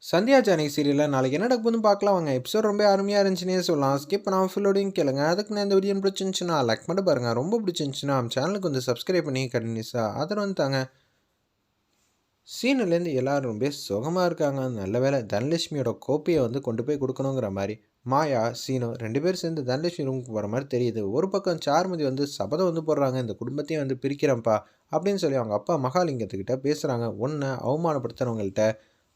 சந்தியா ஜானகி சீரியலில் நாளைக்கு என்ன நடக்குதுன்னு பார்க்கலாம் வாங்க. எபிசோட் ரொம்ப அருமையாக இருந்துச்சுன்னே சொல்லலாம். ஸ்கிப் பண்ணாமல் ஃபுல்லோடையும் கேளுங்க. அதுக்கு நான் இந்த வீடியோ பிடிச்சிருந்துச்சுன்னா லைக் மட்டும் பாருங்கள். ரொம்ப பிடிச்சிருந்துச்சுன்னா நம்ம சேனலுக்கு வந்து சப்ஸ்கிரைப் பண்ணி கண்டினியூஸாக ஆதரவு வந்துட்டாங்க. சீனிலேருந்து எல்லோரும் ரொம்ப சுகமாக இருக்காங்க. நல்ல வேலை தனலட்சுமியோட கோப்பையை வந்து கொண்டு போய் கொடுக்கணுங்கிற மாதிரி மாயா சீனு 2 பேர் சேர்ந்து தனலட்சுமி ரூமுக்கு போகிற மாதிரி தெரியுது. ஒரு பக்கம் சாருமதி வந்து சபதம் வந்து போடுறாங்க, இந்த குடும்பத்தையும் வந்து பிரிக்கிறேன்ப்பா அப்படின்னு சொல்லி அவங்க அப்பா மகாலிங்கத்துக்கிட்ட பேசுகிறாங்க. ஒன்றை அவமானப்படுத்துகிறவங்கள்ட்ட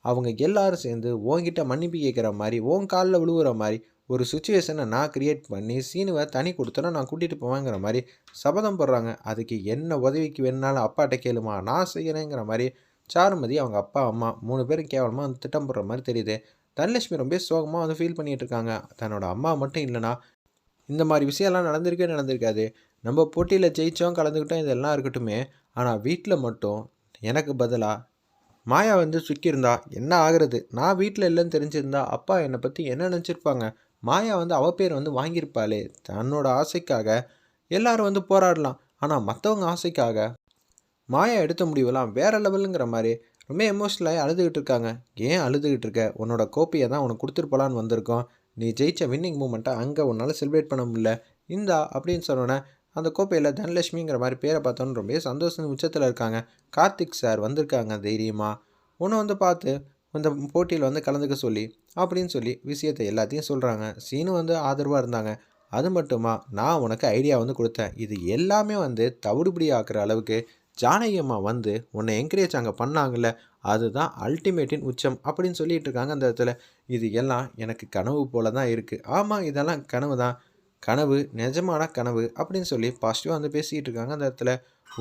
அவங்க எல்லாரும் சேர்ந்து உன்கிட்ட மன்னிப்பு கேட்குற மாதிரி உன் காலில் விழுவுற மாதிரி ஒரு சுச்சுவேஷனை நான் க்ரியேட் பண்ணி சீனுவை தனி கொடுத்தனா நான் கூட்டிகிட்டு போவேங்கிற மாதிரி சபதம் போடுறாங்க. அதுக்கு என்ன உதவிக்கு வேணுனாலும் அப்பாட்ட கேளுமா, நான் செய்கிறேங்கிற மாதிரி சாருமதி அவங்க அப்பா அம்மா 3 பேரும் கேவலமாக வந்து திட்டம் போடுற மாதிரி தெரியுது. தனலட்சுமி ரொம்ப சோகமாக வந்து ஃபீல் பண்ணிகிட்டு இருக்காங்க. தன்னோட அம்மா மட்டும் இல்லைனா இந்த மாதிரி விஷயம்லாம் நடந்திருக்காது. நம்ம போட்டியில் ஜெயித்தோம் கலந்துக்கிட்டோம் இதெல்லாம் இருக்கட்டுமே, ஆனால் வீட்டில் மட்டும் எனக்கு பதிலாக மாயா வந்து சிக்கியிருந்தா என்ன ஆகுறது? நான் வீட்டில் இல்லைன்னு தெரிஞ்சிருந்தா அப்பா என்னை பற்றி என்ன நினச்சிருப்பாங்க? மாயா வந்து அவள் பேர் வந்து வாங்கியிருப்பாளே. தன்னோட ஆசைக்காக எல்லாரும் வந்து போராடலாம், ஆனால் மற்றவங்க ஆசைக்காக மாயா எடுத்த முடிவெல்லாம் வேறு லெவலுங்கிற மாதிரி ரொம்ப எமோஷ்னலாகி அழுதுகிட்டு இருக்காங்க. ஏன் அழுதுகிட்டு இருக்க? உன்னோட கோப்பையை தான் உனக்கு கொடுத்துருப்பலான்னு வந்திருக்கோம். நீ ஜெயிச்ச வின்னிங் மூமெண்ட்டை அங்கே உன்னால் செலிப்ரேட் பண்ண முடியல, இந்தா அப்படின்னு சொன்னோன்னே அந்த கோப்பையில் தனலட்சுமிங்கிற மாதிரி பேரை பார்த்தோன்னு ரொம்ப சந்தோஷம் உச்சத்தில் இருக்காங்க. கார்த்திக் சார் வந்திருக்காங்க தைரியமாக ஒன்று வந்து பார்த்து இந்த போட்டியில் வந்து கலந்துக்க சொல்லி அப்படின்னு சொல்லி விஷயத்தை எல்லாத்தையும் சொல்கிறாங்க. சீனு வந்து ஆதரவாக இருந்தாங்க. அது மட்டுமா, நான் உனக்கு ஐடியா வந்து கொடுத்தேன், இது எல்லாமே வந்து தவிடுபடி ஆக்குற அளவுக்கு ஜானகி அம்மா வந்து உன்னை என்கரேஜ் அங்கே பண்ணாங்கல்ல, அதுதான் அல்டிமேட்டின் உச்சம் அப்படின்னு சொல்லிட்டு இருக்காங்க அந்த இடத்துல. இது எல்லாம் எனக்கு கனவு போல தான் இருக்குது. ஆமாம், இதெல்லாம் கனவு தான். கனவு நிஜமான கனவு அப்படின்னு சொல்லி பாசிட்டிவாக வந்து பேசிக்கிட்டு இருக்காங்க அந்த இடத்துல.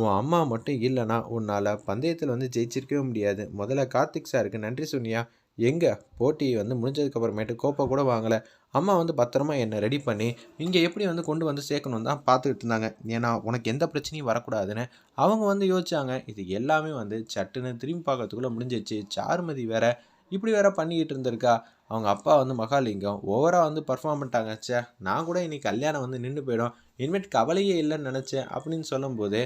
உன் அம்மா மட்டும் இல்லைனா உன்னால் பந்தயத்தில் வந்து ஜெயிச்சிருக்கவே முடியாது. முதல்ல கார்த்திக் சாருக்கு நன்றி சொன்னியா? எங்கே போட்டி வந்து முடிஞ்சதுக்கப்புறமேட்டு கோப்பை கூட வாங்கலை. அம்மா வந்து பத்திரமா என்னை ரெடி பண்ணி இங்கே எப்படி வந்து கொண்டு வந்து சேர்க்கணும் தான் பார்த்துக்கிட்டு இருந்தாங்க. ஏன்னா உனக்கு எந்த பிரச்சனையும் வரக்கூடாதுன்னு அவங்க வந்து யோசிச்சாங்க. இது எல்லாமே வந்து சட்டுன்னு திரும்பி பார்க்கறதுக்குள்ளே முடிஞ்சிச்சு. சாருமதி வேற இப்படி வேற பண்ணிக்கிட்டு இருந்திருக்கா. அவங்க அப்பா வந்து மகாலிங்கம் ஓவராக வந்து பர்ஃபார்ம் பண்ணிட்டாங்க. சே, நான் கூட இன்னைக்கு கல்யாணம் வந்து நின்று போயிடும், இனிமேட் கவலையே இல்லைன்னு நினச்சேன் அப்படின்னு சொல்லும்போது,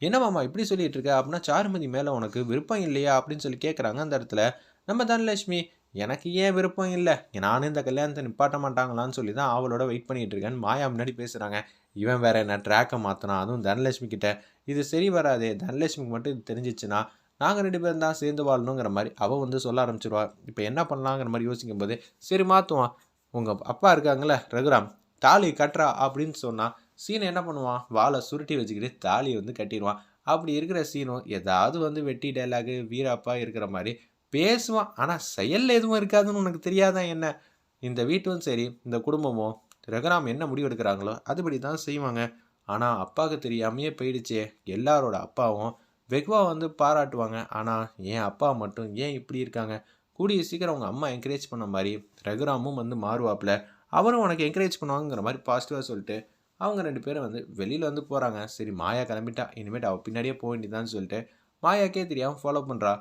என்ன மாமா இப்படி சொல்லிட்டு இருக்க? அப்படின்னா சாருமதி மேலே உனக்கு விருப்பம் இல்லையா அப்படின்னு சொல்லி கேட்குறாங்க அந்த இடத்துல. நம்ம தனலட்சுமி, எனக்கு ஏன் விருப்பம் இல்லை, நானும் இந்த கல்யாணத்தை நிப்பாட்ட மாட்டாங்களான்னு சொல்லி தான் அவளோட வெயிட் பண்ணிட்டு இருக்கேன்னு மாயா முன்னாடி பேசுகிறாங்க. இவன் வேற என்ன ட்ராக்கை மாற்றினான், அதுவும் தனலட்சுமி கிட்ட. இது சரி வராதே, தனலட்சுமிக்கு மட்டும் இது தெரிஞ்சிச்சுன்னா நாங்கள் 2 பேரும் தான் சேர்ந்து வாழணுங்கிற மாதிரி அவள் வந்து சொல்ல ஆரம்பிச்சிருவா. இப்போ என்ன பண்ணலாங்கிற மாதிரி யோசிக்கும் போது, சரி மாற்றுவான், உங்கள் அப்பா இருக்காங்களே ரகுராம், தாலி கட்டுறா அப்படின்னு சொன்னால் சீனை என்ன பண்ணுவான், வாழை சுருட்டி வச்சுக்கிட்டு தாலியை வந்து கட்டிடுவான். அப்படி இருக்கிற சீனும் ஏதாவது வந்து வெட்டி டைலாகு வீராப்பா இருக்கிற மாதிரி பேசுவான், ஆனால் செயலில் எதுவும் இருக்காதுன்னு உனக்கு தெரியாதான் என்ன? இந்த வீட்டும் சரி இந்த குடும்பமும் ரகுராம் என்ன முடிவு எடுக்கிறாங்களோ அதுபடி தான் செய்வாங்க. ஆனால் அப்பாவுக்கு தெரியாமையே போயிடுச்சே. எல்லாரோட அப்பாவும் வெகுவாக வந்து பாராட்டுவாங்க, ஆனால் என் அப்பா மட்டும் ஏன் இப்படி இருக்காங்க? கூடிய சீக்கிரம் அவங்க அம்மா என்கரேஜ் பண்ண மாதிரி ரகுராமும் வந்து மாறுவாப்பில், அவரும் உனக்கு என்கரேஜ் பண்ணுவாங்கிற மாதிரி பாசிட்டிவாக சொல்லிட்டு அவங்க 2 பேரும் வந்து வெளியில் வந்து போகிறாங்க. சரி மாயா கிளம்பிட்டா, இனிமேட்டு அவள் பின்னாடியே போக வேண்டியதான்னு சொல்லிட்டு மாயாக்கே தெரியாமல் ஃபாலோ பண்ணுறா.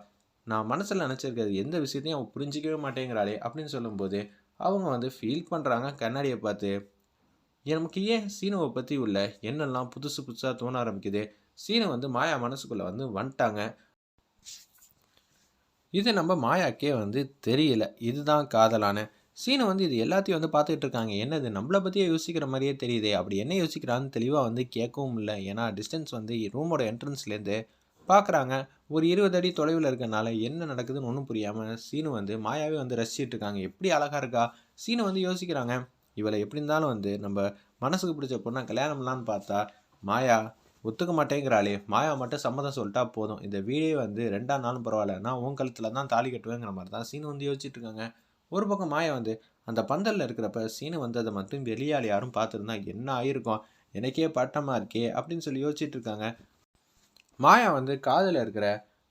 நான் மனசில் நினச்சிருக்கிறது எந்த விஷயத்தையும் அவள் புரிஞ்சிக்கவே மாட்டேங்கிறாளே அப்படின்னு சொல்லும்போது அவங்க வந்து ஃபீல் பண்ணுறாங்க கண்ணாடியை பார்த்து. நமக்கு ஏன் சீனுவை பற்றி உள்ள எண்ணெல்லாம் புதுசு புதுசாக தோண ஆரம்பிக்குது. சீனு வந்து மாயா மனசுக்குள்ளே வந்து வந்துட்டாங்க. இது நம்ம மாயாக்கே வந்து தெரியல இதுதான் காதலான. சீனு வந்து இது எல்லாத்தையும் வந்து பார்த்துக்கிட்டு இருக்காங்க. என்னது நம்மளை பற்றியே யோசிக்கிற மாதிரியே தெரியுதே, அப்படி என்ன யோசிக்கிறான்னு தெளிவாக வந்து கேட்கவும் இல்லை. ஏன்னா டிஸ்டன்ஸ் வந்து ரூமோட என்ட்ரன்ஸ்லேருந்து பார்க்குறாங்க. ஒரு 20 அடி தொலைவில் இருக்கனால என்ன நடக்குதுன்னு ஒன்றும் புரியாமல் சீனு வந்து மாயாவே வந்து ரசிச்சிட்டு இருக்காங்க. எப்படி அழகாக இருக்கா. சீனு வந்து யோசிக்கிறாங்க, இவளை எப்படி இருந்தாலும் வந்து நம்ம மனசுக்கு பிடிச்ச பொண்ணை கல்யாணம்லான்னு பார்த்தா மாயா ஒத்துக்க மாட்டேங்கிறாளே. மாயா மட்டும் சம்மதம் சொல்லிட்டா போதும், இந்த வீடே வந்து 2ஆம் நாளும் பரவாயில்ல, நான் உன் கழுத்தில் தான் தாலி கட்டுவேங்கிற மாதிரி தான் சீனு வந்து யோசிச்சுட்டு இருக்காங்க. ஒரு பக்கம் மாயா வந்து அந்த பந்தலில் இருக்கிறப்ப சீனு வந்து அதை மட்டும் வெளியால் யாரும் பார்த்துருந்தா என்ன ஆயிருக்கும், எனக்கே பட்டமாக இருக்கே அப்படின்னு சொல்லி யோசிச்சுட்டு இருக்காங்க. மாயா வந்து காதில் இருக்கிற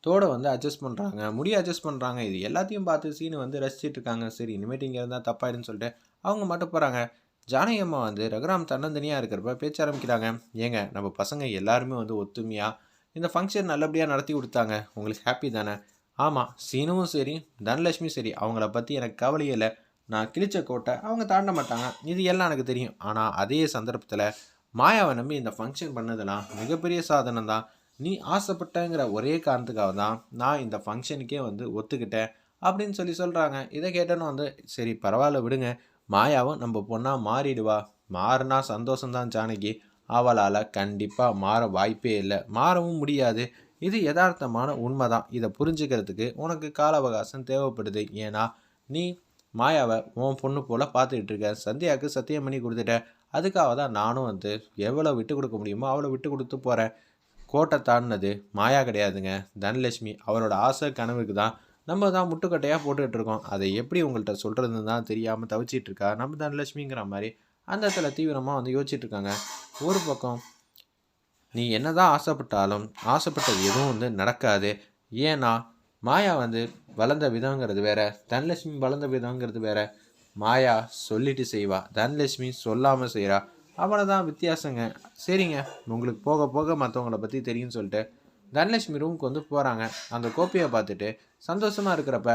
தோடை வந்து அட்ஜஸ்ட் பண்ணுறாங்க, முடியை அட்ஜஸ்ட் பண்ணுறாங்க. இது எல்லாத்தையும் பார்த்து சீனு வந்து ரசிச்சிட்டு இருக்காங்க. சரி இனிமேட்டு இங்கே இருந்தால் தப்பாயிடுன்னு சொல்லிட்டு அவங்க மட்டும் போகிறாங்க. ஜானகி அம்மா வந்து ரகுராம் தன்னந்தனியாக இருக்கிறப்ப பேச்ச ஆரம்பிக்கிறாங்க. ஏங்க நம்ம பசங்க எல்லாருமே வந்து ஒத்துமையாக இந்த ஃபங்க்ஷன் நல்லபடியாக நடத்தி கொடுத்தாங்க, உங்களுக்கு ஹாப்பி தானே? ஆமாம், சீனுவும் சரி தனலட்சுமியும் சரி அவங்கள பற்றி எனக்கு கவலையே இல்லை. நான் கிழிச்ச கோட்டை அவங்க தாண்ட மாட்டாங்க, இது எல்லாம் எனக்கு தெரியும். ஆனால் அதே சந்தர்ப்பத்தில் மாயாவை நம்பி இந்த ஃபங்க்ஷன் பண்ணதெல்லாம் மிகப்பெரிய சாதனை தான். நீ ஆசைப்பட்டங்கிற ஒரே காரணத்துக்காக தான் நான் இந்த ஃபங்க்ஷனுக்கே வந்து ஒத்துக்கிட்டேன். அப்படின்னு சொல்கிறாங்க. இதை கேட்டோன்னு வந்து சரி பரவாயில்ல விடுங்க, மாயாவும் நம்ம பொண்ணா மாறிடுவா, மாறினா சந்தோஷம்தான் ஜானகி, அவளால் கண்டிப்பாக மாற வாய்ப்பே இல்லை, மாறவும் முடியாது, இது யதார்த்தமான உண்மைதான், இதை புரிஞ்சுக்கிறதுக்கு உனக்கு கால அவகாசம் தேவைப்படுது, ஏன்னா நீ மாயாவை உன் பொண்ணு போல் பார்த்துக்கிட்டு இருக்க, சந்தியாவுக்கு சத்தியம் பண்ணி கொடுத்துட்ட, அதுக்காக தான் நானும் வந்து எவ்வளோ விட்டு கொடுக்க முடியுமோ அவ்வளோ விட்டு கொடுத்து போகிறேன். கோட்டை தாண்டினது மாயா கிடையாதுங்க, தனலட்சுமி, அவரோட ஆசை கனவுக்கு தான் நம்ம தான் முட்டுக்கட்டையாக போட்டுக்கிட்டு இருக்கோம், அதை எப்படி உங்கள்கிட்ட சொல்கிறதுன்னு தான் தெரியாமல் தவிச்சிட்டு இருக்கா நம்ம தனலட்சுமிங்கிற மாதிரி அந்த இடத்துல தீவிரமாக வந்து யோசிச்சுட்டு இருக்காங்க. ஒரு பக்கம் நீ என்னதான் ஆசைப்பட்டாலும் ஆசைப்பட்டது எதுவும் வந்து நடக்காது, ஏன்னா மாயா வந்து வளர்ந்த விதங்கிறது வேற, தனலட்சுமி வளர்ந்த விதங்கிறது வேற, மாயா சொல்லிட்டு செய்வா, தனலட்சுமி சொல்லாமல் செய்கிறா, அவ்வளோதான் வித்தியாசங்க. சரிங்க, உங்களுக்கு போக போக மற்றவங்கள பற்றி தெரியும்னு சொல்லிட்டு தனலட்சுமி ரூமுக்கு வந்து போகிறாங்க. அந்த கோப்பையை பார்த்துட்டு சந்தோஷமாக இருக்கிறப்ப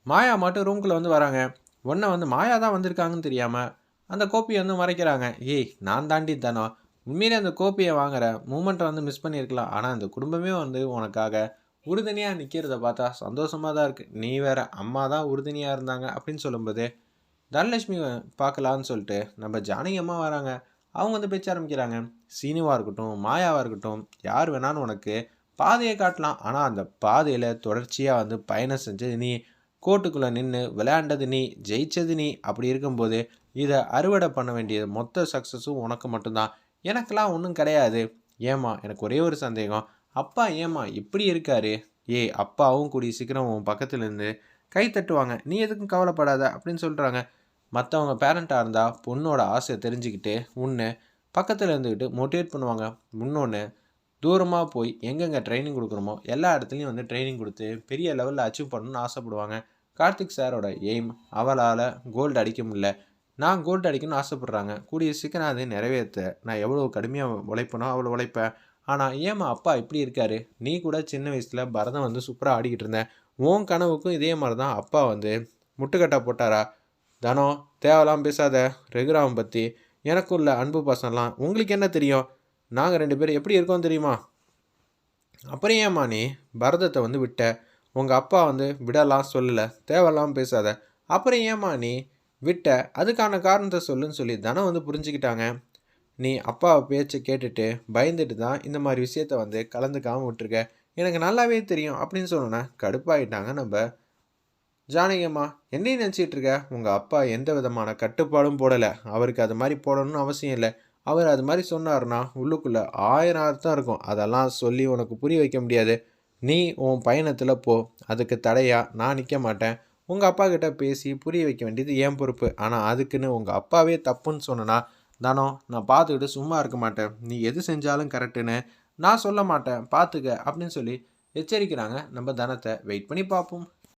மாயா மட்டும் ரூம்குள்ளே வந்து வராங்க. உன்னை வந்து மாயா தான் வந்திருக்காங்கன்னு தெரியாமல் அந்த கோப்பையை வந்து மறைக்கிறாங்க. ஏய் நான் தாண்டி தானோ, உண்மையிலே அந்த கோப்பையை வாங்குற மூமெண்ட்டை வந்து மிஸ் பண்ணியிருக்கலாம், ஆனால் அந்த குடும்பமே வந்து உனக்காக உறுதுணையாக நிற்கிறத பார்த்தா சந்தோஷமாக தான் இருக்குது, நீ வேற அம்மா தான் உறுதுணையாக இருந்தாங்க அப்படின்னு சொல்லும்போது தனலட்சுமி பார்க்கலான்னு சொல்லிட்டு நம்ம ஜானகி அம்மா வராங்க. அவங்க வந்து பேச்ச ஆரம்பிக்கிறாங்க. சீனுவாக இருக்கட்டும், மாயாவாக இருக்கட்டும், யார் வேணாலும் உனக்கு பாதையை காட்டலாம், ஆனால் அந்த பாதையில் தொடர்ச்சியாக வந்து பயணம் செஞ்சது நீ, கோர்ட்டுக்குள்ளே நின்று விளையாண்டது நீ, ஜெயிச்சது நீ, அப்படி இருக்கும்போது இதை அறுவடை பண்ண வேண்டியது மொத்த சக்ஸஸும் உனக்கு மட்டும்தான், எனக்கெல்லாம் ஒன்றும் கிடையாது. ஏம்மா எனக்கு ஒரே ஒரு சந்தேகம், அப்பா ஏம்மா இப்படி இருக்காரு, அப்பாவும் கூடிய சீக்கிரம் உன் பக்கத்தில் இருந்து கை தட்டுவாங்க, நீ எதுக்கும் கவலைப்படாத அப்படின்னு சொல்கிறாங்க. மற்றவங்க பேரண்ட்டாக இருந்தால் பொண்ணோட ஆசையை தெரிஞ்சுக்கிட்டு உன்னை பக்கத்தில் இருந்துக்கிட்டு மோட்டிவேட் பண்ணுவாங்க. இன்னொன்று, தூரமாக போய் எங்கெங்கே ட்ரைனிங் கொடுக்குறோமோ எல்லா இடத்துலையும் வந்து ட்ரைனிங் கொடுத்து பெரிய லெவலில் அச்சீவ் பண்ணணும்னு ஆசைப்படுவாங்க. கார்த்திக் சாரோட எய்ம் அவளால் கோல்டு அடிக்க முடியல, நான் கோல்டு அடிக்கணும்னு ஆசைப்பட்றாங்க, கூடிய சீக்கிரம் அதை நிறைவேற்ற நான் எவ்வளோ கடுமையாக உழைப்பனோ அவ்வளோ உழைப்பேன். ஆனால் ஏம்மா அப்பா இப்படி இருக்காரு, நீ கூட சின்ன வயசில் பரதம் வந்து சூப்பராக ஆடிக்கிட்டு இருந்தேன், உன் கனவுக்கும் இதே மாதிரி தான் அப்பா வந்து முட்டுக்கட்டை போட்டாரா? தனம் தேவலாம் பேசாத, ரகுராமன் பற்றி எனக்குள்ள அன்பு பாசம்லாம் உங்களுக்கு என்ன தெரியும், நாங்கள் 2 பேரும் எப்படி இருக்கோம் தெரியுமா, அப்புறம் ஏம்மா நீ பரதத்தை வந்து விட்ட, உங்கள் அப்பா வந்து விடலாம் சொல்லலை, தேவையெல்லாம் பேசாத, அப்புறம் ஏம்மா நீ விட்ட, அதுக்கான காரணத்தை சொல்லுன்னு சொல்லி தனம் வந்து புரிஞ்சுக்கிட்டாங்க. நீ அப்பாவை பேச்சை கேட்டுட்டு பயந்துட்டு தான் இந்த மாதிரி விஷயத்த வந்து கலந்துக்காமல் விட்டுருக்க, எனக்கு நல்லாவே தெரியும் அப்படின்னு சொன்னோன்னே கடுப்பாயிட்டாங்க நம்ம ஜானகி அம்மா. என்னையும் நினச்சிட்டு இருக்க, உங்கள் அப்பா எந்த விதமான கட்டுப்பாடும் போடலை, அவருக்கு அது மாதிரி போடணும்னு அவசியம் இல்லை, அவர் அது மாதிரி சொன்னார்னா உள்ளுக்குள்ளே 1000 அர்த்தம் இருக்கும், அதெல்லாம் சொல்லி உனக்கு புரிய வைக்க முடியாது, நீ உன் பயணத்தில் போ, அதுக்கு தடையாக நான் நிற்க மாட்டேன், உங்கள் அப்பா கிட்ட பேசி புரிய வைக்க வேண்டியது என் பொறுப்பு, ஆனால் அதுக்குன்னு உங்கள் அப்பாவே தப்புன்னு சொன்னனா தானோ நான் பார்த்துக்கிட்டு சும்மா இருக்க மாட்டேன், நீ எது செஞ்சாலும் கரெக்டுன்னு நான் சொல்ல மாட்டேன் பார்த்துக்க அப்படின்னு சொல்லி எச்சரிக்கிறாங்க நம்ம தனத்தை. வெயிட் பண்ணி பார்ப்போம்.